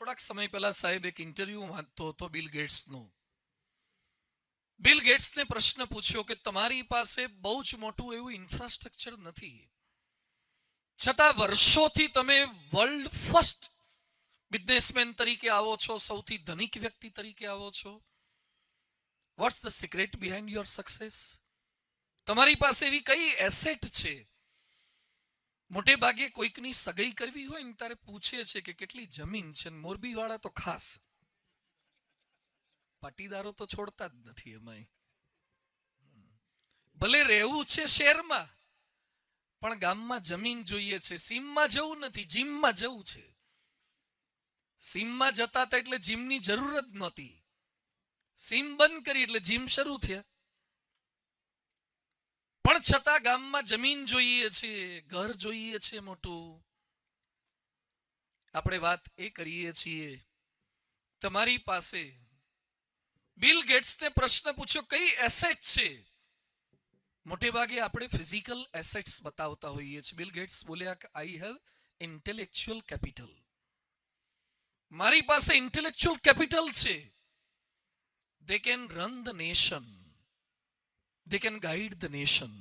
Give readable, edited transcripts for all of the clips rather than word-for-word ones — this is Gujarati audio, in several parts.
થોડાક સમય પહેલા સાહેબ એક ઇન્ટરવ્યુ વાંચતો હતો બિલ ગેટ્સનો. બિલ ગેટ્સને પ્રશ્ન પૂછ્યો કે તમારી પાસે બહુ જ મોટું એવું ઇન્ફ્રાસ્ટ્રક્ચર નથી, છતાં વર્ષોથી તમે વર્લ્ડ ફર્સ્ટ બિઝનેસમેન તરીકે આવો છો, સૌથી ધનિક વ્યક્તિ તરીકે આવો છો. What's the secret behind your success? તમારી પાસે એવી કઈ એસેટ છે? મોટે ભાગે કોઈકની સગાઈ કરવી હોય ને ત્યારે પૂછે છે કે કેટલી જમીન છે. મોરબી વાળા તો ખાસ, પાટીદારો તો છોડતા જ નથી. એમાં ભલે રહેવું છે શહેરમાં, પણ ગામમાં જમીન જોઈએ છે. સીમમાં જવું નથી, જીમમાં જવું છે. સીમમાં જતા હતા એટલે જીમની જરૂર જ નહોતી. સીમ બંધ કરી એટલે જીમ શરૂ થયા. પણ છતાં ગામમાં જમીન જોઈએ છે, ઘર જોઈએ છે મોટું. આપણે વાત એ કરીએ છીએ, તમારી પાસે બિલ ગેટ્સને પ્રશ્ન પૂછ્યો કઈ એસેટ છે? મોટે ભાગે આપણે ફિઝિકલ એસેટ્સ બતાવતા હોઈએ છીએ. બિલ ગેટ્સ બોલ્યા કે આઈ હેવ ઇન્ટેલેક્ચ્યુઅલ કેપિટલ. મારી પાસે ઇન્ટેલેક્ચ્યુઅલ કેપિટલ છે. They can run the nation. They can guide the nation.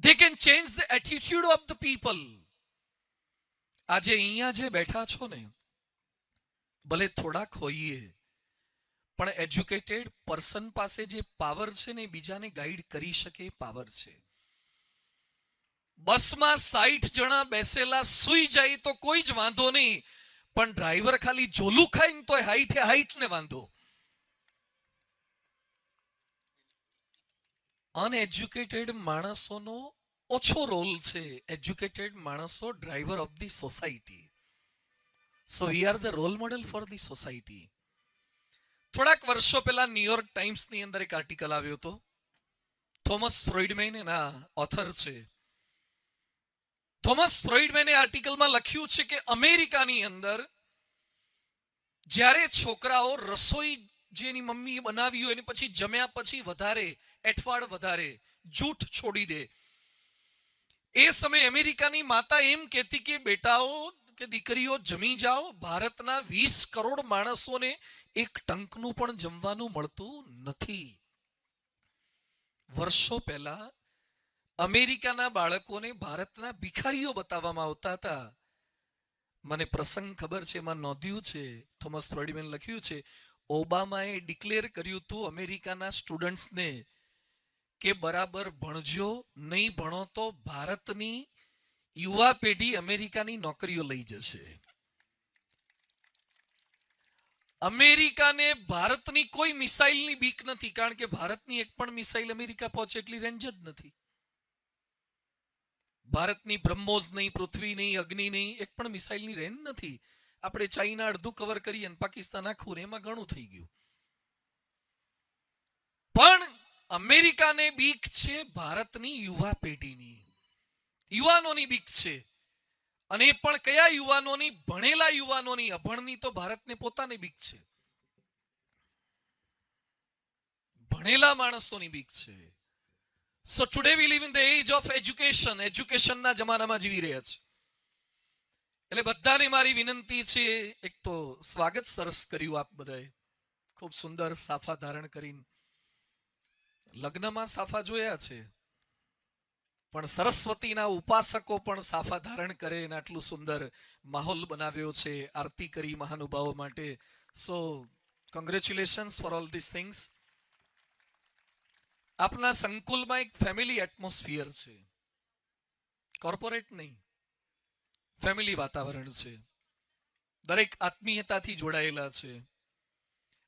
They can change the attitude of the people. આજે અહીંયા જે બેઠા છો ને, ભલે થોડાક હોઈએ, પણ એજ્યુકેટેડ પર્સન પાસે જે પાવર છે ને, બીજાને ગાઈડ કરી શકે પાવર છે. બસમાં 60 જણા બેસેલા સુઈ જાય તો કોઈ જ વાંધો નહીં, પણ ડ્રાઈવર ખાલી ઝોલું ખાય ને તો હાઈટ ને વાંધો. અનએજ્યુકેટેડ માણસોનો ઓછો રોલ છે. એજ્યુકેટેડ માણસો driver of the society. So we are the role model for the society. થોડાક વર્ષો પહેલા ન્યુયોર્ક ટાઈમ્સની અંદર એક આર્ટિકલ આવ્યો હતો. થોમસ ફ્રોઇડમેન એના ઓથર છે. થોમસ ફ્રોઇડમેને આર્ટિકલમાં લખ્યું છે કે અમેરિકાની અંદર જ્યારે છોકરાઓ રસોઈ જેની મમ્મી બનાવી હોય અને પછી જમ્યા પછી વધારે એઠવાડ વધારે જૂઠ છોડી દે, એ સમયે અમેરિકાની માતા એમ કહેતી કે બેટાઓ કે દીકરીઓ જમી જાઓ, ભારતના 20 કરોડ માણસોને એક ટંકનું પણ જમવાનું મળતું નથી. વર્ષો પહેલા અમેરિકાના બાળકોને ભારતના ભિખારીઓ બતાવવામાં આવતા હતા. મને પ્રસંગ ખબર છે, એમાં નોંધ્યું છે, થોમસ ફ્રોઇડમેન લખ્યું છે, ઓબામાએ ડિક્લેર કર્યું હતું અમેરિકાના સ્ટુડન્ટ્સને કે બરાબર ભણજો, નહીં ભણો તો ભારતની યુવા પેઢી અમેરિકાની નોકરીઓ લઈ જશે. અમેરિકાને ભારતની કોઈ મિસાઇલની બીક નથી, કારણ કે ભારતની એક પણ મિસાઇલ અમેરિકા પહોંચે એટલી રેન્જ જ નથી. ભારતની બ્રહ્મોસ નહીં, પૃથ્વી નહીં, અગ્નિ નહીં, એક પણ મિસાઇલની રેન્જ નથી. આપણે ચાઇના અડધું કવર કરીએ અને પાકિસ્તાન આખું, એમાં ઘણું થઈ ગયું. પણ અમેરિકાને બીક છે ભારતની યુવા પેઢીની, યુવાનોની બીક છે. અને પણ કયા યુવાનોની? ભણેલા યુવાનોની. અભણની તો ભારતને પોતાની બીક છે. ભણેલા માણસોની બીક છે. So today we live in the age of education. એજ્યુકેશનના જમાનામાં જીવી રહ્યા છે. એટલે બધાને મારી વિનંતી છે, એક તો સ્વાગત સરસ કર્યું આપ બધાએ, ખૂબ સુંદર સાફા ધારણ કરીને. લગ્નમાં સાફા જોયા છે, પણ સરસ્વતીના ઉપાસકો પણ સાફા ધારણ કરે અને આટલું સુંદર માહોલ બનાવ્યો છે આરતી કરી મહાનુભાવો માટે. So congratulations for all this things. આપના સંકુલમાં એક ફેમિલી એટમોસ્ફિયર છે, કોર્પોરેટ નહીં, ફેમિલી વાતાવરણ છે. દરેક આત્મીયતાથી જોડાયેલા છે.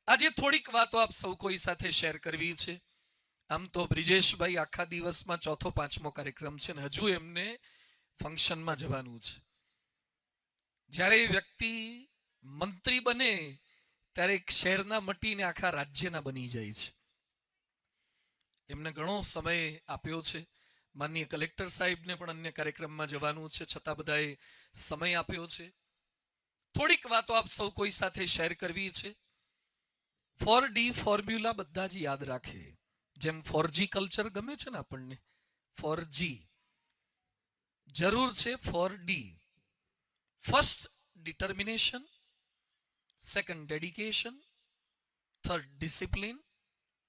આજે થોડીક વાતો આપ સૌ કોઈ સાથે શેર કરવી છે. આમ તો બ્રિજેશભાઈ આખા દિવસમાં 4થો 5મો કાર્યક્રમ છે ને હજુ એમને ફંક્શનમાં જવાનું છે. જ્યારે વ્યક્તિ મંત્રી બને ત્યારે એક શહેરના મટીને આખા રાજ્યના બની જાય છે. એમને ઘણો સમય આપ્યો છે. માનનીય કલેક્ટર સાહેબને પણ અન્ય કાર્યક્રમમાં જવાનું છે, છતાં બધાએ સમય આપ્યો છે. થોડીક વાતો આપ સૌ કોઈ સાથે શેર કરવી છે. 4D ફોર્મ્યુલા બધા જ યાદ રાખે. જેમ 4G કલ્ચર ગમે છે ને આપણને, 4G જરૂર છે. 4D first determination, second dedication, third discipline,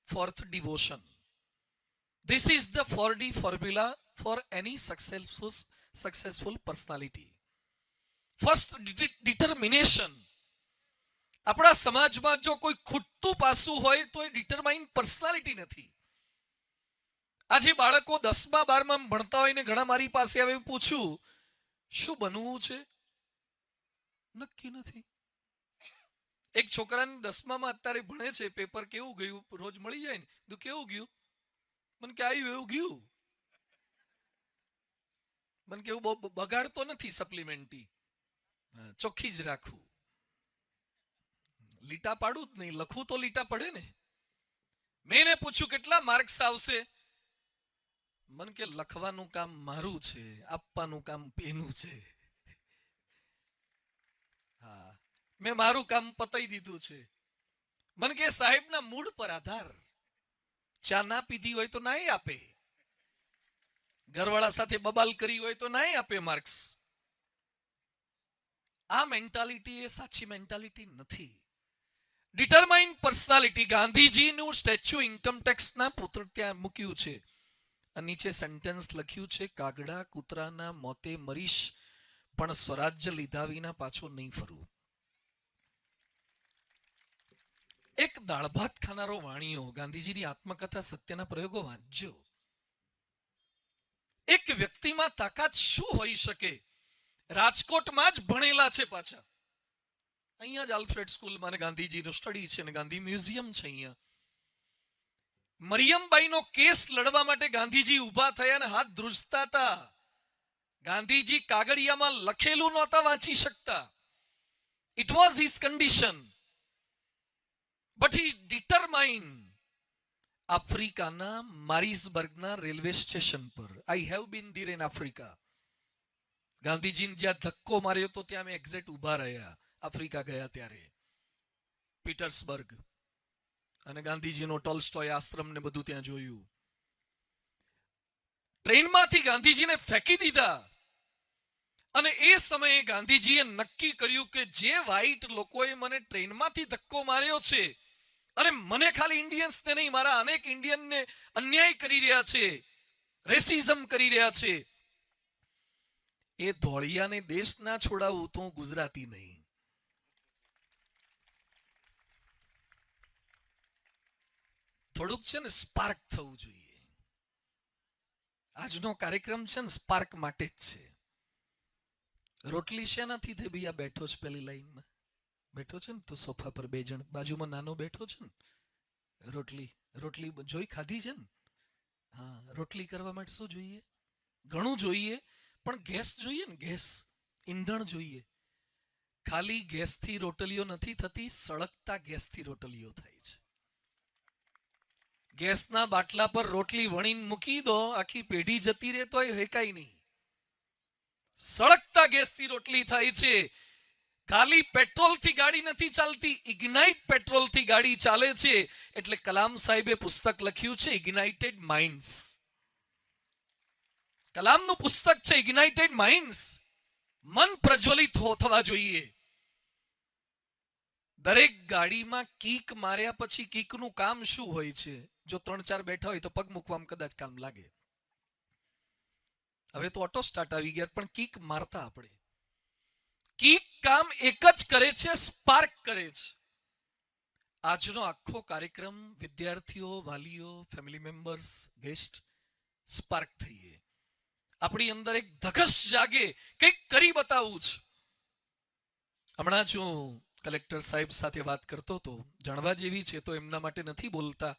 fourth devotion. This is the 4D formula for any successful personality. First, determination. આપણા સમાજમાં જો કોઈ ખૂટતું પાસું હોય તો એ ડિટરમાઇન પર્સનાલિટી નથી. આજે બાળકો 10મા 12મા ભણતા હોય ને ઘણા મારી પાસે આવે પૂછ્યું શું બનવું છે, નક્કી નથી. એક છોકરાને 10મામાં અત્યારે ભણે છે, પેપર કેવું ગયું રોજ મળી જાય ને, તો કેવું ગયું, મને કે આવ્યું એવું ગયું. મને કેવું બહુ બગાડતો નથી, સપ્લિમેન્ટરી ચોખ્ખી જ રાખવું, લીટા પાડું જ નહીં, લખવું તો લીટા પડે ને. મેં એને પૂછ્યું કેટલા માર્ક્સ આવશે, મને કે લખવાનું કામ મારું છે, આપવાનું કામ પેનું છે. હા, મેં મારું કામ પતાઈ દીધું છે. મને કે સાહેબના મૂડ પર આધાર, ચા ના પીધી હોય તો નાય આપે, ઘરવાળા સાથે બબાલ કરી હોય તો નાય આપે માર્ક્સ. આ મેન્ટાલિટી એ સાચી મેન્ટાલિટી નથી. Determine personality. ગાંધીજીનું સ્ટેચ્યુ ઇન્કમટેક્સના પુત્ર ત્યાં મૂક્યું છે. નીચે સેન્ટેન્સ લખ્યું છે, કાગડા કૂતરાના મોતે મરીશ પણ સ્વરાજ્ય લીધા વિના પાછો નહીં ફરું. એક દાળ ભાત ખાનારો વાણીઓ, ગાંધીજીની આત્મકથા સત્યના પ્રયોગો વાંચજો. એક વ્યક્તિમાં તાકાત શું હોઈ શકે? રાજકોટમાં જ ભણેલા છે પાછા, અહીંયા જ આલ્ફ્રેડ સ્કૂલમાં ગાંધીજીનું સ્ટડી છે ને ગાંધી મ્યુઝિયમ છે અહીંયા. મરિયમબાઈનો કેસ લડવા માટે ગાંધીજી ઊભા થયા અને હાથ ધ્રુજતા હતા. ગાંધીજી કાગળિયામાં લખેલું નહોતા વાંચી શકતા. It was his condition, but he determine. આફ્રિકાના મારિસબર્ગના રેલવે સ્ટેશન પર, I have been Dhir in Africa. ગાંધીજીને જ્યાં ધક્કો માર્યો તો ત્યાં અમે એક્ઝેક્ટ ઊભા રહ્યા આફ્રિકા ગયા ત્યારે, પીટર્સબર્ગ. અને ગાંધીજીનો ટોલ્સ્ટોય આશ્રમ ને બધું ત્યાં જોયું. ટ્રેનમાંથી ગાંધીજીને ફેંકી દીધા. અને એ સમયે ગાંધીજીએ નક્કી કર્યું કે જે વ્હાઈટ લોકોએ મને ટ્રેનમાંથી ધક્કો માર્યો છે, અને મને ખાલી ઇન્ડિયન્સને નહીં, મારા અનેક ઇન્ડિયનને અન્યાય કરી રહ્યા છે, રેસિઝમ કરી રહ્યા છે, એ ધોળિયાને દેશ ના છોડાવું તો હું ગુજરાતી નહીં. થોડુંક છે ને સ્પાર્ક થવું જોઈએ. આજનો કાર્યક્રમ છે ને સ્પાર્ક માટે જ છે. રોટલી શેનાથી થઈ ભાઈ? આ બેઠો છે પેલી લાઈનમાં બેઠો છે ને, તો સોફા પર 2 જણ, બાજુમાં નાનો બેઠો છે ને, રોટલી જોઈ ખાધી છે ને. હા, રોટલી કરવા માટે શું જોઈએ? ઘણું જોઈએ, પણ ગેસ જોઈએ ને, ગેસ, ઈંધણ જોઈએ. ખાલી ગેસથી રોટલીઓ નથી થતી, સળગતા ગેસથી રોટલીઓ થાય છે. ગેસના બાટલા પર રોટલી વણીને મૂકી દો, આખી પેઢી જતી રહે તોય હેકાય નહીં. સળગતા ગેસથી રોટલી થાય છે. ખાલી પેટ્રોલથી ગાડી નથી ચાલતી, ઇગ્નાઇટ પેટ્રોલથી ગાડી ચાલે છે. એટલે કલામ સાહેબે પુસ્તક લખ્યું છે ઇગ્નાઇટેડ માઇન્ડ્સ. કલામનું પુસ્તક છે ઇગ્નાઇટેડ માઇન્ડ્સ. મન પ્રજ્વલિત થવા જોઈએ. દરેક ગાડીમાં કીક માર્યા પછી કીકનું કામ શું હોય છે? જો 3-4 બેઠા હોય તો પગ મૂકવામાં કદાચ કામ લાગે. હવે તો ઓટો સ્ટાર્ટ આવી ગયા, પણ કીક મારતા આપણે. કીક કામ એક જ કરે છે, સ્પાર્ક કરે છે. આજનો આખો કાર્યક્રમ વિદ્યાર્થીઓ, વાલીઓ, ફેમિલી મેમ્બર્સ, ગેસ્ટ, સ્પાર્ક થઈએ. આપણી અંદર એક ધગશ જાગે, કંઈક કરી બતાવવું છે. હમણાં જ હું કલેક્ટર સાહેબ સાથે વાત કરતો હતો. જાણવા જેવી છે તો એમના માટે નથી બોલતા,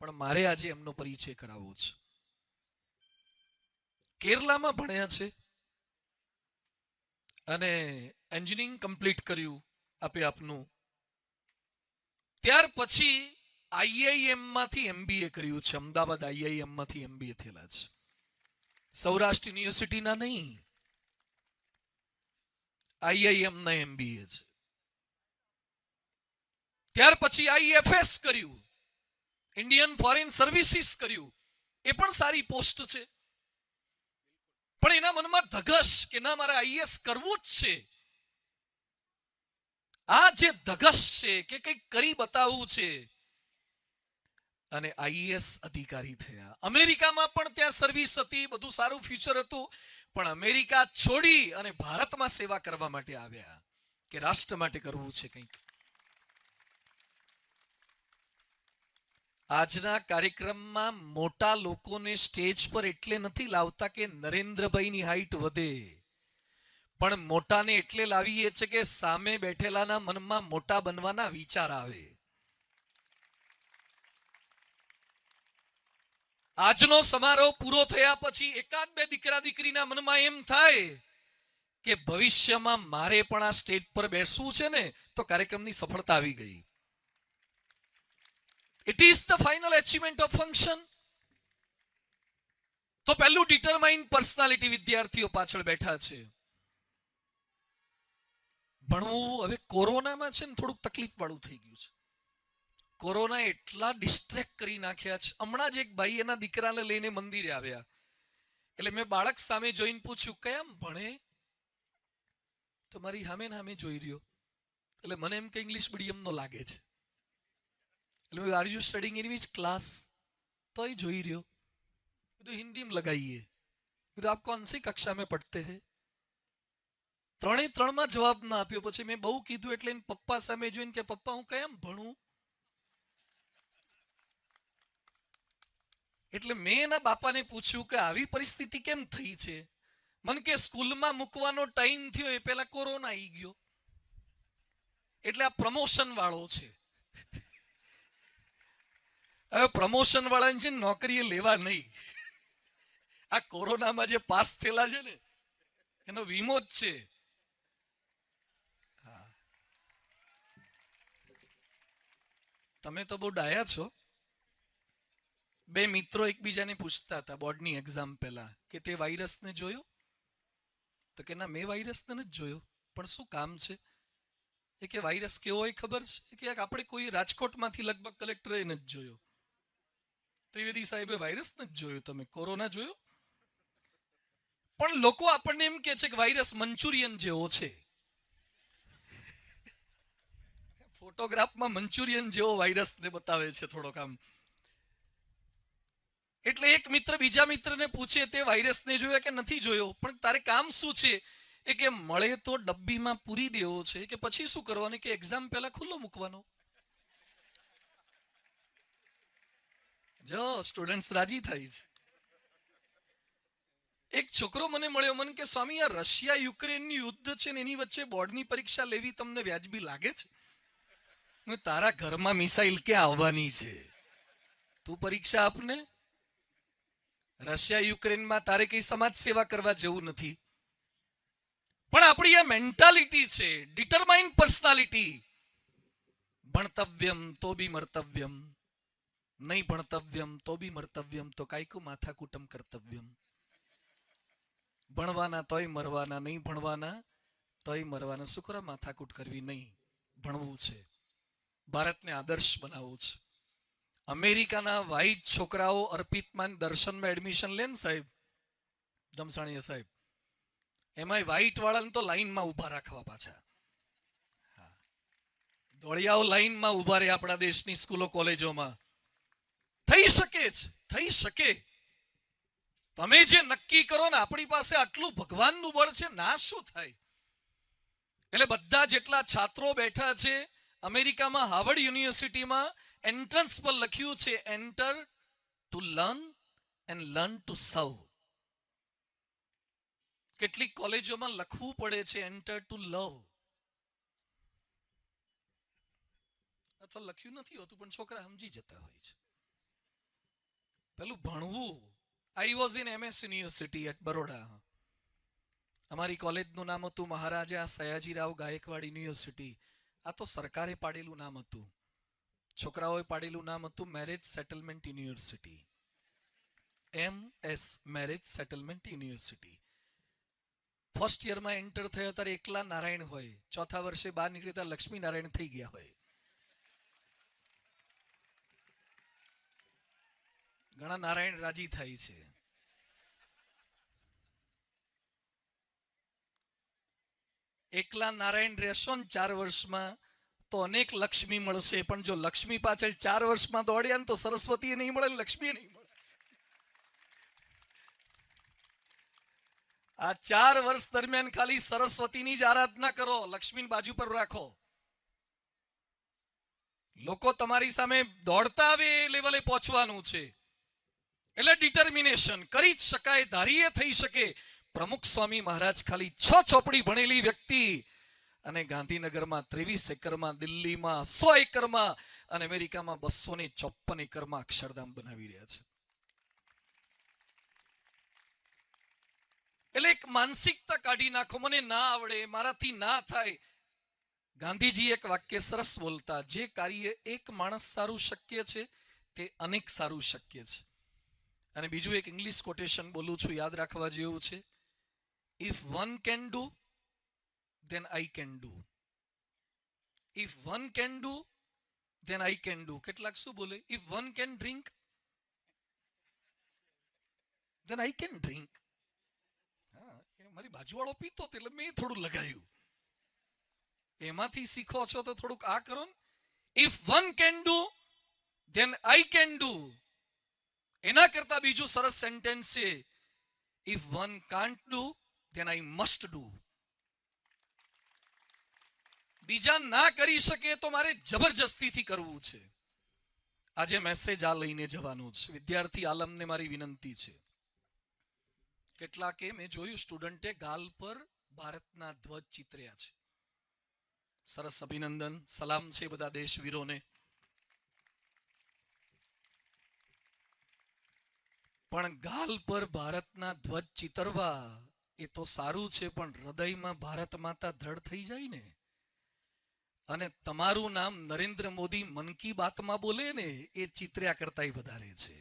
પણ મારે આજે એમનો પરિચય કરાવવો છે. કેરલામાં ભણ્યા છે અને એન્જિનિયરિંગ કમ્પ્લીટ કર્યું આપે આપનું. ત્યાર પછી આઈઆઈએમ માંથી એમબીએ કર્યું છે. અમદાવાદ આઈઆઈએમ માંથી એમબીએ થયેલા છે. સૌરાષ્ટ્ર યુનિવર્સિટીના નહીં, આઈઆઈએમ ના એમબીએ છે. ત્યાર પછી આઈએફએસ કર્યું, ઇન્ડિયન ફોરેન સર્વિસીસ કર્યું. એ પણ સારી પોસ્ટ છે, પણ એના મનમાં ધગશ કે ના મારે આઈએસ કરવું જ છે. આ જે ધગશ છે કે કંઈક કરી બતાવવું છે, અને આઈએએસ અધિકારી થયા. અમેરિકામાં પણ ત્યાં સર્વિસ હતી, બધું સારું ફ્યુચર હતું, પણ અમેરિકા છોડી અને ભારતમાં સેવા કરવા માટે આવ્યા કે રાષ્ટ્ર માટે કરવું છે કંઈક. આજના કાર્યક્રમમાં મોટા લોકોને સ્ટેજ પર એટલે નથી લાવતા કે નરેન્દ્રભાઈની હાઈટ વધે, પણ મોટાને એટલે લાવીએ છે કે સામે બેઠેલાના મનમાં મોટા બનવાના વિચાર આવે. આજનો સમારોહ પૂરો થયા પછી એકાદ બે દીકરા દીકરીના મનમાં એમ થાય કે ભવિષ્યમાં મારે પણ આ સ્ટેજ પર બેસવું છે ને, તો કાર્યક્રમની સફળતા આવી ગઈ. It is the final achievement of function. તો પહેલું ડિટરમાઇન્ડ પર્સનાલિટી વિદ્યાર્થીઓ પાછળ બેઠા છે. ભણવું હવે કોરોનામાં છે ને થોડુંક તકલીફ વાળું થઈ ગયું છે. કોરોના એટલા ડિસ્ટ્રેક્ટ કરી નાખ્યા છે. હમણાં જ એક ભાઈ એના દીકરાને લઈને મંદિરે આવ્યા, એટલે મેં બાળક સામે જોઈને પૂછ્યું કયામ ભણે, તો મારી સામે સામે જોઈ રહ્યો, એટલે મને એમ કે ઇંગ્લિશ મીડિયમનો લાગે છે. એટલે are you studying in which class, તોય જોઈ રહ્યો. કીધું હિન્દીમાં લગાઈએ. કીધું આપ કોણ સી કક્ષા में पढ़ते हैं? ત્રણે ત્રણમાં જવાબ ના આપ્યો. પછી મેં બહુ કીધું એટલે પપ્પા સામે જોઈને કે પપ્પા હું કયામ ભણું. એટલે મેં એના બાપાને પૂછ્યું કે આવી પરિસ્થિતિ કેમ થઈ છે. મને કે સ્કૂલમાં મૂકવાનો ટાઈમ થયો એ પહેલા કોરોના આવી ગયો, એટલે આ પ્રમોશન વાળો છે. હવે પ્રમોશન વાળાને છે નોકરીએ લેવા નહીં, આ કોરોનામાં જે પાસ થયેલા છે ને એનો વીમો જ છે. તમે તો બહુ ડાયા છો. બે મિત્રો એકબીજાને પૂછતા હતા બોર્ડની એક્ઝામ પહેલા કે તે વાયરસને જોયો, તો કે ના મેં વાયરસને નથી જોયો, પણ શું કામ છે? એ કે વાયરસ કેવો હોય ખબર છે? કે આપણે કોઈ રાજકોટમાંથી લગભગ કલેક્ટરે નથી જોયો. ત્રિવેદી સાહેબે વાયરસ નથી જોયો, તમે કોરોના જોયો? પણ લોકો આપણને એમ કે છે કે વાયરસ મંચુરિયન જેવો છે. ફોટોગ્રાફમાં મંચુરિયન જેવો વાયરસને બતાવે છે થોડોક આમ. એટલે એક મિત્ર બીજા મિત્રને પૂછે તે વાયરસને જોયો કે નથી જોયો, પણ તારે કામ શું છે? એ કે મળે તો ડબ્બીમાં પૂરી દેવો છે, કે પછી શું કરવાનું? કે એક્ઝામ પહેલા ખુલ્લો મૂકવાનો. જો સ્ટુડન્ટ્સ રાજી થાય છે. એક છોકરો મને મળ્યો, મને કે સ્વામી આ રશિયા યુક્રેનની યુદ્ધ છે ને એની વચ્ચે બોર્ડની પરીક્ષા લેવી તમને વ્યાજબી લાગે છે? તારા ઘરમાં મિસાઇલ ક્યાં આવવાની છે? તું પરીક્ષા આપને. રશિયા યુક્રેનમાં તારે કઈ સમાજ સેવા કરવા જેવું નથી. પણ આપણી આ મેન્ટાલિટી છે, ડિટરમાઇન્ડ પર્સનાલિટી. ભણતવ્યમ તો બી મર્તવ્યમ, નહીં ભણતવ્યમ તો બી મર્તવ્યમ, તો કાયકુ માથાકૂટમ કર્તવ્યમ. ભણવાના તોય મરવાના, નહીં ભણવાના તોય મરવાના. શું કરો માથાકૂટ કરવી નહીં, ભણવું છે, ભારતને આદર્શ બનાવવું છે. અમેરિકાના વ્હાઈટ છોકરાઓ અર્પિતમાન દર્શનમાં એડમિશન લે ને સાહેબ, જમસાણીયા સાહેબ, એમાંય વ્હાઈટ વાળાને તો લાઈનમાં ઉભા રાખવા પાછા. ધોળિયાઓ લાઈનમાં ઉભા રહે આપણા દેશની સ્કૂલો કોલેજોમાં. થઈ શકે છે, થઈ શકે. તમે જે નક્કી કરો ને, આપણી પાસે આટલું ભગવાનનું બળ છે, ના શું થાય? એટલે બધા જેટલા છાત્રો બેઠા છે, અમેરિકામાં હાર્વર્ડ યુનિવર્સિટીમાં એન્ટ્રન્સ પર લખ્યું છે enter to learn and learn to સર્વ. કેટલીક કોલેજોમાં લખવું પડે છે એન્ટર ટુ લવ. અથવા લખ્યું નથી હોતું પણ છોકરા સમજી જતા હોય છે. પેલું ભણવું. I was in MS university at Baroda. અમારી કોલેજનું નામ હતું મહારાજા સયાજીરાવ ગાયકવાડ યુનિવર્સિટી. આ તો સરકારે પાડેલું નામ હતું, છોકરાઓએ પાડેલું નામ હતું marriage settlement university. MS marriage settlement university. First યરમાં એન્ટર થયા ત્યારે એકલા નારાયણ હોય, ચોથા વર્ષે બહાર નીકળતા લક્ષ્મી નારાયણ થઈ ગયા હોય. ઘણા નારાયણ રાજી થાય છે. એકલા નારાયણ રહેશો ને 4 વર્ષમાં તો અનેક લક્ષ્મી મળશે, પણ જો લક્ષ્મી પાછળ 4 વર્ષમાં દોડ્યા ને તો સરસ્વતી નહીં મળે, લક્ષ્મી નહીં મળે. આ 4 વર્ષ દરમિયાન ખાલી સરસ્વતીની જ આરાધના કરો, લક્ષ્મીની બાજુ પર રાખો. લોકો તમારી સામે દોડતા આવે એ લેવલે પહોંચવાનું છે. એટલે ડિટર્મિનેશન કરી જ શકાય, ધારીએ થઈ શકે. પ્રમુખ સ્વામી મહારાજ ખાલી 6 ચોપડી ભણેલી વ્યક્તિ અને ગાંધીનગરમાં 23 એકરમાં, દિલ્હીમાં 100 એકરમાં અને અમેરિકામાં 254 એકરમાં અક્ષરધામ બનાવી રહ્યા છે. એટલે એક માનસિકતા કાઢી નાખો, મને ના આવડે, મારાથી ના થાય. ગાંધીજી એક વાક્ય સરસ બોલતા, જે કાર્ય એક માણસ સારું શક્ય છે તે અનેક સારું શક્ય છે. અને બીજું એક ઇંગ્લિશ કોટેશન બોલું છું, યાદ રાખવા જેવું છે. If one can do, then I can do. If one can do, then I can do. કેટલાક શું બોલે? If one can drink, then I can drink. હા, મારી બાજુવાળો પીતો એટલે મેં થોડું લગાવ્યું. એમાંથી શીખો છો તો થોડુંક આ કરો ને. If one can do, then I can do. એના કરતા બીજું સરસ સેન્ટેન્સ છે, If one can't do, then I must do. બીજા ના કરી શકે તો મારે જબરજસ્તીથી કરવું છે. આજે મેસેજ આ લઈને જવાનું છે. વિદ્યાર્થી આલમને મારી વિનંતી છે. કેટલાકે મેં જોયું સ્ટુડન્ટે ગાલ પર ભારતના ધ્વજ ચિતર્યા છે. સરસ, અભિનંદન, સલામ છે બધા દેશવીરોને. પણ ગાલ પર ભારતના ધ્વજ ચિતરવા એ તો સારું છે, પણ હૃદયમાં ભારત માતા દ્રઢ થઈ જાય ને, અને તમારું નામ નરેન્દ્ર મોદી મન કી બાતમાં બોલે ને, એ ચિત્ર્યા કરતા વધારે છે.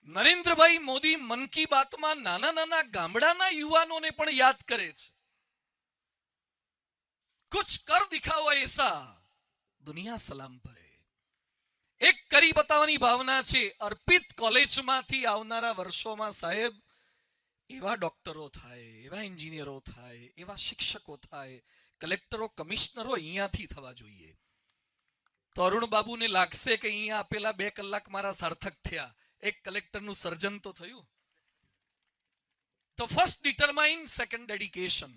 નરેન્દ્રભાઈ મોદી મન કી બાતમાં નાના નાના ગામડાના યુવાનોને પણ યાદ કરે છે. કુછ કર દિખાવો એસા દુનિયા સલામ ભરે. એક કરી બતાવવાની ભાવના છે. અર્પિત કોલેજમાંથી આવનારા વર્ષોમાં સાહેબ એવા ડોક્ટરો થાય, એવા એન્જિનિયરો થાય, એવા શિક્ષકો થાય, કલેક્ટરો, કમિશનરો અહીંયાથી થવા જોઈએ. તો અરુણ બાબુને લાગશે કે અહીંયા આપેલા 2 કલાક મારા સાર્થક થયા, એક કલેક્ટરનું સર્જન તો થયું. તો ફર્સ્ટ ડિટરમાઇન, સેકન્ડ ડેડિકેશન.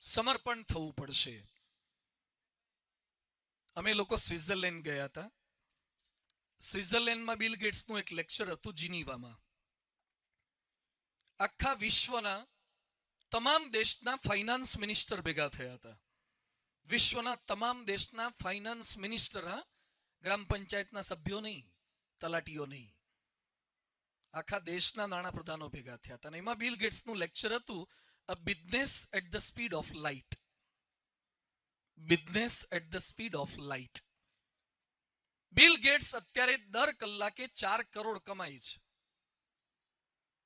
સમર્પણ થવું પડશે. અમે લોકો સ્વિટ્ઝરલેન્ડ ગયા હતા. સ્વિટ્ઝરલેન્ડમાં બિલ ગેટ્સનું એક લેક્ચર હતું જીનીવામાં. આખા વિશ્વના તમામ દેશના ફાઇનાન્સ મિનિસ્ટર ભેગા થયા હતા. વિશ્વના તમામ દેશના ફાઇનાન્સ મિનિસ્ટર, હા, ગ્રામ પંચાયતના સભ્યો નહીં, તલાટીઓ નહીં, આખા દેશના નાણાં પ્રધાનો ભેગા થયા હતા. અને એમાં બિલ ગેટ્સનું લેક્ચર હતું, a business at the speed of light. Business at the speed of light. Bill Gates અત્યારે દર કલાકે 4 કરોડ કમાય છે.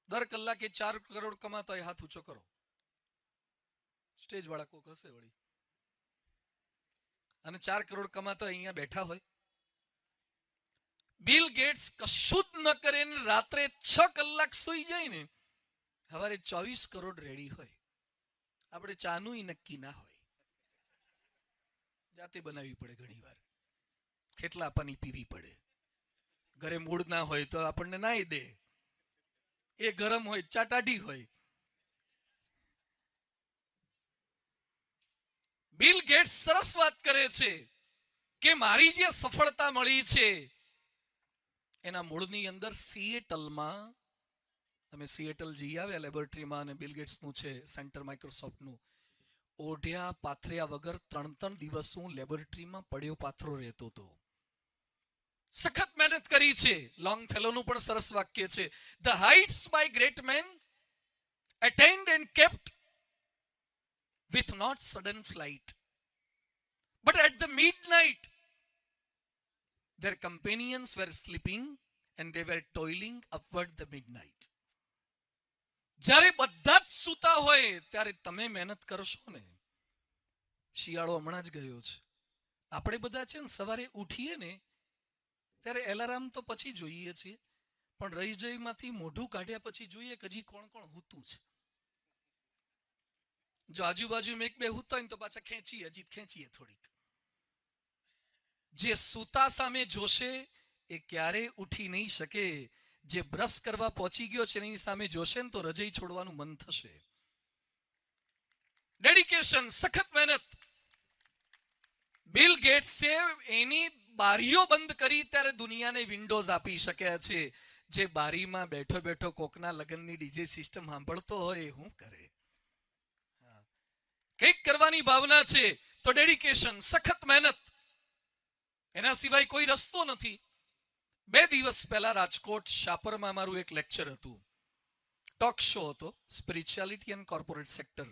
દર કલાકે 4 કરોડ કમાતા હોય, હાથ ઊંચો કરો. સ્ટેજ વાળા કોક હશે વળી. અને 4 કરોડ કમાતા અહીંયા બેઠા હોય. બિલ ગેટ્સ કશું જ ન કરે ને રાત્રે 6 કલાક સુઈ જાય ને, સવારે 24 કરોડ રેડી હોય. આપણે ચાનું નક્કી ના હોય, જાતે બનાવવી પડે. ઘણી વાર ખેટલા પાણી પીવી પડે. ઘરે મૂડ ના હોય તો આપણને નાઈ દે, એ ગરમ હોય, ચા ટાઢી હોય. બિલ ગેટ્સ સરસ વાત કરે છે કે મારી જે સફળતા મળી છે એના મૂળની અંદર સિએટલમાં, તમે સિએટલ જઈ આવ્યા લેબોરેટરીમાં, અને બિલ ગેટ્સનું છે સેન્ટર માઇક્રોસોફ્ટનું, ઓઢ્યા પાથર્યા વગર 3 દિવસ હું લેબોરેટરીમાં પડ્યો પાથરો રહેતો હતો. સખત મહેનત કરી છે. લોંગ ફેલોનું પણ સરસ વાક્ય છે, the heights by great men attend and kept with not sudden flight, but at the midnight their companions were sleeping and they were toiling upward the midnight. જ્યારે બધા જ સૂતા હોય ત્યારે તમે મહેનત કરશો ને. શિયાળો હમણાં જ ગયો છે. આપણે બધા છે ને સવારે ઉઠીએ ને ત્યારે એલાર્મ તો પછી જોઈએ છીએ, પણ રહી જઈમાંથી મોઢું કાઢ્યા પછી જોઈએ કે હજી કોણ કોણ હૂતું છે. જો આજુબાજુમાં એક બે હુતા હોય ને તો પાછા ખેંચીએ થોડીક. જે સૂતા સામે જોશે એ ક્યારેય ઉઠી નહીં શકે. જે બ્રશ કરવા પહોંચી ગયો છે એની સામે જોશે ને તો રજઈ છોડવાનું મન થશે. ડેડિકેશન, સખત મહેનત. બિલ ગેટ્સે એની બારીઓ બંધ કરી ત્યારે દુનિયાને વિન્ડોઝ આપી શક્યા છે. જે બારીમાં બેઠો બેઠો કોકના લગ્નની ડીજે સિસ્ટમ સાંભળતો હોય હું કરે? કંઈક કરવાની ભાવના છે તો ડેડિકેશન, સખત મહેનત, એના સિવાય કોઈ રસ્તો નથી. 2 દિવસ પહેલા રાજકોટ શાપરમાં મારું એક લેક્ચર હતું. ટોક શો હતો, સ્પિરિચ્યુઆલિટી એન્ડ કોર્પોરેટ સેક્ટર.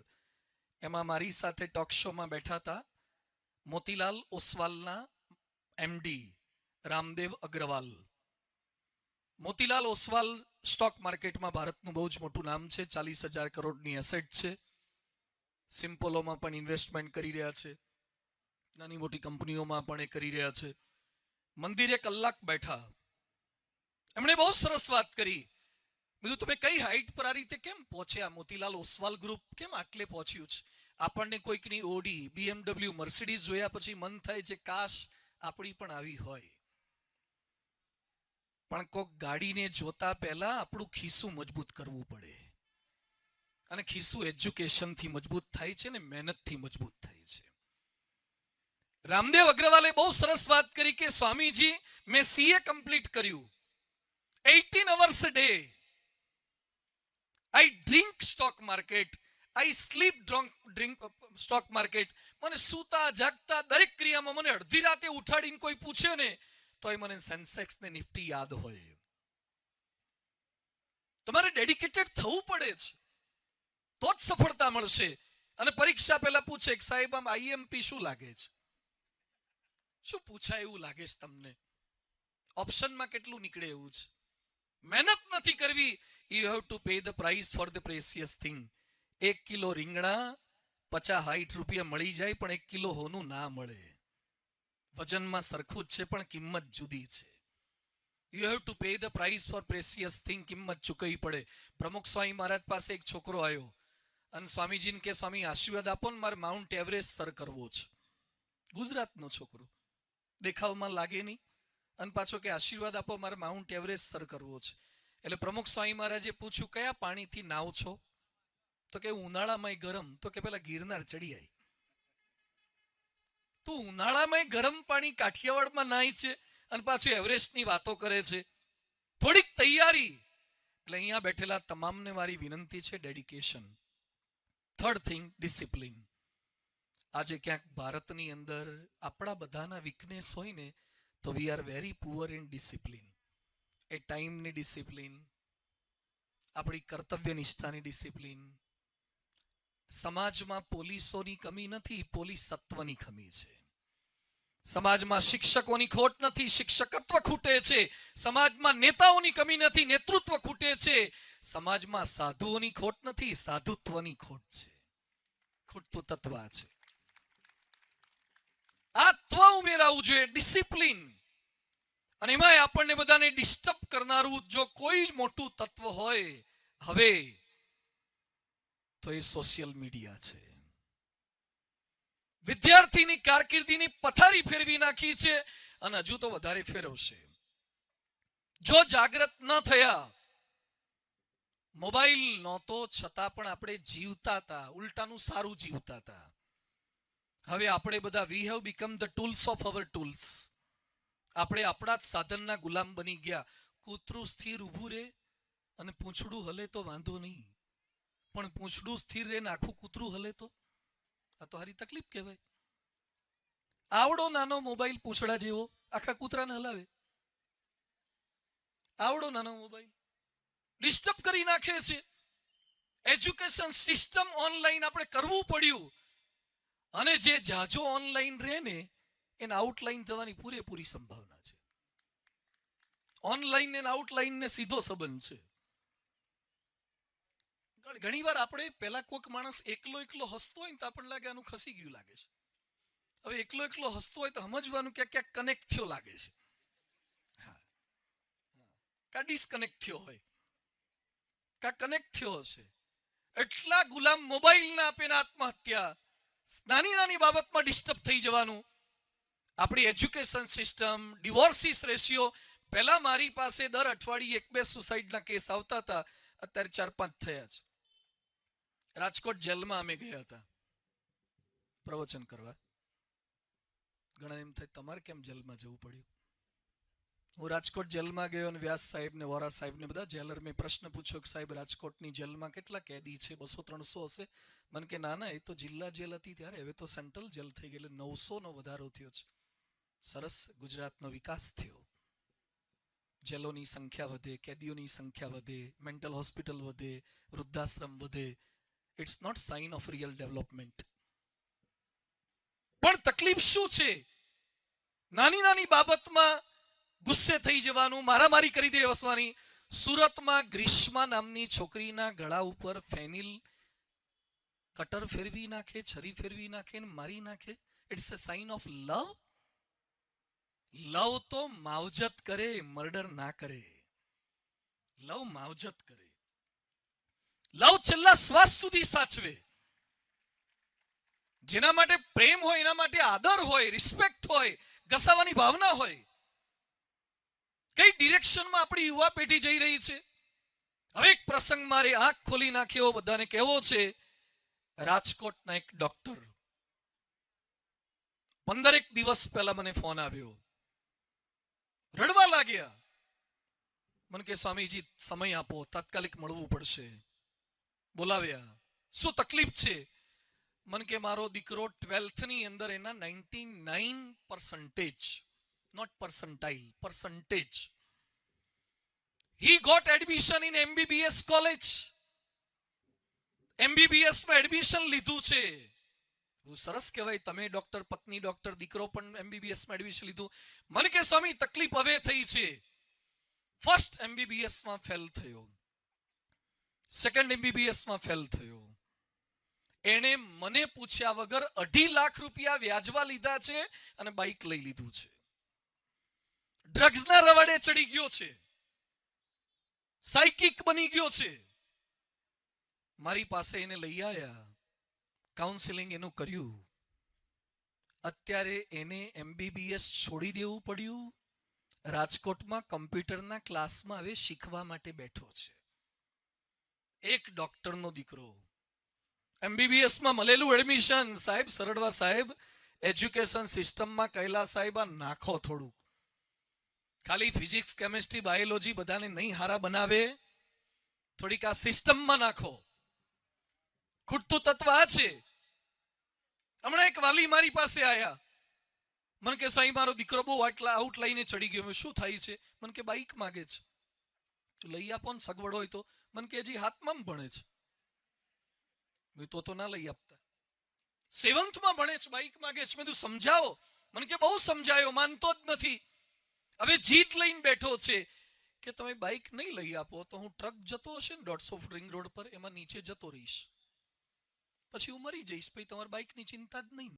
એમાં મારી સાથે ટોક શોમાં બેઠા હતા મોતીલાલ ઓસવાલના એમડી રામદેવ અગ્રવાલ. મોતીલાલ ઓસવાલ સ્ટોક માર્કેટમાં ભારતનું બહુ જ મોટું નામ છે. 40,000 કરોડની એસેટ છે. સિમ્પોલોમાં પણ ઇન્વેસ્ટમેન્ટ કરી રહ્યા છે, નાની મોટી કંપનીઓમાં પણ એ કરી રહ્યા છે. મંદિરે કલાક બેઠા, એમણે બહુ સરસ વાત કરી. બીજું તમે કઈ હાઈટ પર આ રીતે કેમ પહોંચ્યા? મોતીલાલ ઓસવાલ ગ્રુપ કેમ આટલે પહોંચ્યું છે? આપણને કોઈકની ઓડી, BMW, મર્સિડીઝ જોયા પછી મન થાય છે કાશ આપણી પણ આવી હોય. પણ કોઈક ગાડીને જોતા પહેલા આપણું ખિસ્સું મજબૂત કરવું પડે. અને ખિસ્સું એજ્યુકેશનથી મજબૂત થાય છે ને મહેનતથી મજબૂત થાય છે. રામદેવ અગ્રવાલે બહુ સરસ વાત કરી કે સ્વામીજી, મેં CA કમ્પ્લીટ કર્યું, 18 hours a day. I drink stock market. I sleep drink stock market. મને સૂતા જાગતા દરેક ક્રિયામાં મને અડધી રાતે ઉઠાડીને કોઈ પૂછે ને તો એ મને સેન્સેક્સ ને નિફ્ટી યાદ હોય. તમારે ડેડિકેટેડ થવું પડે છે તો જ સફળતા મળશે. અને પરીક્ષા પહેલા પૂછે કે સાહેબ આમ IMP શું લાગે છે? શું પૂછાય એવું લાગે છે તમને? ઓપ્શનમાં કેટલું નીકળે એવું છે? મહેનત નથી કરવી. You have to pay the price for the precious thing. 1 kilo રીંગણા 50-60 રૂપિયા મળી જાય પણ 1 કિલો હોનું ના મળે. વજનમાં સરખું જ છે પણ કિંમત જુદી છે. You have to pay the price for precious thing. કિંમત ચૂકવવી પડે. પ્રમુખ સ્વામી મહારાજ પાસે એક છોકરો આવ્યો અને સ્વામીજીને કે સ્વામી આશીર્વાદ આપો ને, મારે માઉન્ટ એવરેસ્ટ સર કરવો છે. ગુજરાતનો છોકરો, દેખાવમાં લાગે નહીં, અને પાછો કે આશીર્વાદ આપો, મારે માઉન્ટ એવરેસ્ટ સર કરવો છે. એટલે પ્રમુખ સ્વામી મહારાજે પૂછ્યું કયા પાણીથી નાવ છો? તો કે ઉનાળામાં ગરમ. તો કે પેલા ગિરનાર ચડી આવી. તું ઉનાળામાં ગરમ પાણી કાઠિયાવાડમાં નાય છે અને પાછું એવરેસ્ટની વાતો કરે છે. થોડીક તૈયારી. એટલે અહીંયા બેઠેલા તમામને મારી વિનંતી છે, ડેડિકેશન. Third thing, discipline. આજે ક્યાંક ભારતની અંદર આપણા બધાના વીકનેસ હોય ને તો we are very poor in discipline. એ ટાઈમની ડિસિપ્લિન, આપણી કર્તવ્ય નિષ્ઠાની ડિસિપ્લિન. સમાજમાં પોલીસોની કમી નથી, પોલીસ સત્વની કમી છે. સમાજમાં શિક્ષકોની ખોટ નથી, શિક્ષકત્વ ખૂટે છે. સમાજમાં નેતાઓની કમી નથી, નેતૃત્વ ખૂટે છે. સમાજમાં સાધુઓની ખોટ નથી, સાધુત્વની ખોટ છે. ખૂટતું તત્વ છે. આ તત્વ ઉમેરાવું જોઈએ, ડિસિપ્લિન. અને એમાં આપણને બધાને ડિસ્ટર્બ કરનારું જો કોઈ જ મોટું તત્વ હોય હવે તો એ સોશિયલ મીડિયા છે. વિદ્યાર્થીની કારકિર્દીની પથારી ફેરવી નાખી છે અને હજુ તો વધારે ફેરવશે. જો જાગૃત ન થયા, મોબાઈલ નહોતો છતાં પણ આપણે જીવતા હતા, ઉલટાનું સારું જીવતા હતા. હવે આપણે બધા we have become the tools of our tools. આપણે આપણા જ સાધનના ગુલામ બની ગયા. કૂતરું સ્થિર ઊભું રહે અને પૂંછડું હલે તો વાંધો નહીં, પણ પૂંછડું સ્થિર રહે ને આખું કૂતરું હલે તો આ તો હારી તકલીફ કહેવાય. આવડો નાનો મોબાઈલ પૂંછડા જેવો આખા કૂતરાને હલાવે. આવડો નાનો મોબાઈલ ડિસ્ટર્બ કરી નાખે છે. એજ્યુકેશન સિસ્ટમ ઓનલાઈન આપણે કરવું પડ્યું અને જે જાજો ઓનલાઈન રહે ને એને આઉટલાઈન થવાની પૂરેપૂરી સંભાવના છે. ઓનલાઈન અને આઉટલાઈન ને સીધો સંબંધ છે. ઘણી વાર આપણે પેલા કોઈક માણસ એકલો હસતો હોય ને તો આપણને લાગે આનું ખસી ગયું લાગે છે. હવે એકલો હસતો હોય તો સમજવાનું કે ક્યાંક કનેક્ટ થયો લાગે છે, કા ડિસ્કનેક્ટ થયો હોય, કા કનેક્ટ થયો હશે. એટલા ગુલામ મોબાઈલ ના આપીને આત્મહત્યા, નાની નાની બાબતમાં ડિસ્ટર્બ થઈ જવાનું. આપણી એજ્યુકેશન સિસ્ટમ, ડિવોર્સિસ રેશિયો, પહેલા મારી પાસે દર અઠવાડિયે 1-2 સુસાઇડના કેસ આવતા હતા, અત્યારે 4-5 થયા છે. રાજકોટ જેલમાં અમે ગયા હતા પ્રવચન કરવા. ઘણા એમ થાય તમારે કેમ જેલમાં જવું પડ્યું? હું રાજકોટ જેલમાં ગયો અને વ્યાસ સાહેબ ને વોરા સાહેબ ને બધા જેલર મેં પ્રશ્ન પૂછ્યો કે સાહેબ રાજકોટની જેલમાં કેટલા કેદી છે? 200-300 હશે. મને કે ના એ તો જિલ્લા જેલ હતી ત્યારે, હવે તો સેન્ટ્રલ જેલ થઈ ગઈ, એટલે 900 વધારો થયો છે. સરસ, ગુજરાતનો વિકાસ થયો, જેલોની સંખ્યા વધે, કેદીઓની સંખ્યા વધે, મેન્ટલ હોસ્પિટલ વધે, વૃદ્ધાશ્રમ વધે. It's not sign of real development. પણ તકલીફ શું છે? નાની નાની બાબતમાં ગુસ્સે થઈ જવાનું, મારામારી કરી દેવાની. સુરતમાં ગ્રીષ્મા નામની છોકરીના ગળા ઉપર ફેનિલ કટર ફેરવી નાખે, છરી ફેરવી નાખે ને મારી નાખે. It's a sign of love. Love તો માવજત કરે, મર્ડર ના કરે. લવ માવજત કરે. લવ છેલ્લા શ્વાસ સુધી સાચવે. જેના માટે પ્રેમ હોય, એના માટે આદર હોય, રિસ્પેક્ટ હોય, ઘસાવાની ભાવના હોય. કઈ ડિરેક્શનમાં આપણી યુવા પેઢી જઈ રહી છે? હવે એક પ્રસંગ મારે આંખ ખોલી નાખ્યો, બધાને કહેવો છે. રાજકોટના એક ડોક્ટર 15 દિવસ પહેલા મને ફોન આવ્યો, રડવા લાગ્યા. મને કે સ્વામીજી સમય આપો, તાત્કાલિક મળવું પડશે. બોલાવ્યા. શું તકલીફ છે? મને કે મારો દીકરો 12th ની અંદર એના 99%, not percentile, percentage. He got admission in MBBS college. MBBS માં એડમિશન લીધું છે. સરસ કહેવાય, તમે ડોક્ટર, પત્ની ડોક્ટર, દીકરો પણ MBBS માં એડમિશન લીધું. મને કે સ્વામી તકલીફ હવે થઈ છે. ફર્સ્ટ MBBS માં ફેલ થયો, સેકન્ડ MBBS માં ફેલ થયો. એને મને પૂછ્યા વગર 2.5 લાખ રૂપિયા વ્યાજવા લીધા છે અને બાઇક લઈ લીધું છે. ડ્રગ્સના રવાડે ચડી ગયો છે, સાયકિક બની ગયો છે. મારી પાસે એને લઈ આવ્યા, કાઉન્સિલિંગ એનું કર્યું. અત્યારે એને MBBS છોડી દેવું પડ્યું. રાજકોટમાં કમ્પ્યુટરના ક્લાસમાં હવે શીખવા માટે બેઠો છે. એક ડોક્ટરનો દીકરો MBBS માં મળેલું એડમિશન. સાહેબ સરડવા સાહેબ, એજ્યુકેશન સિસ્ટમમાં કૈલા સાહેબ આ નાખો થોડું. ખાલી ફિઝિક્સ, કેમિસ્ટ્રી, બાયોલોજી બધાને નહીં હારા બનાવે, થોડીક આ સિસ્ટમમાં નાખો. ખૂટતું તત્વ આ છે. હમણાં એક વાલી મારી પાસે આયા, મને કે સાહેબ મારો દીકરો બહુ આઉટ લઈને ચડી ગયો. શું થાય છે? મને કે બાઇક માગે છે. લઈ આપો ને સગવડ હોય તો. મને કે હજી હાથમાં ભણે છે. તો ના લઈ આપતા. 7th માં ભણે છે, બાઇક માગે છે. મેં સમજાવો. મને કે બહુ સમજાયો, માનતો જ નથી. હવે જીત લઈને બેઠો છે કે તમે બાઇક નહીં લઈ આપો તો હું ટ્રક જતો હશે ને 150 ફૂટ રિંગ રોડ પર, એમાં નીચે જતો રહીશ, પછી હું મરી જઈશ, પછી તમારી બાઇકની ચિંતા જ નહીં.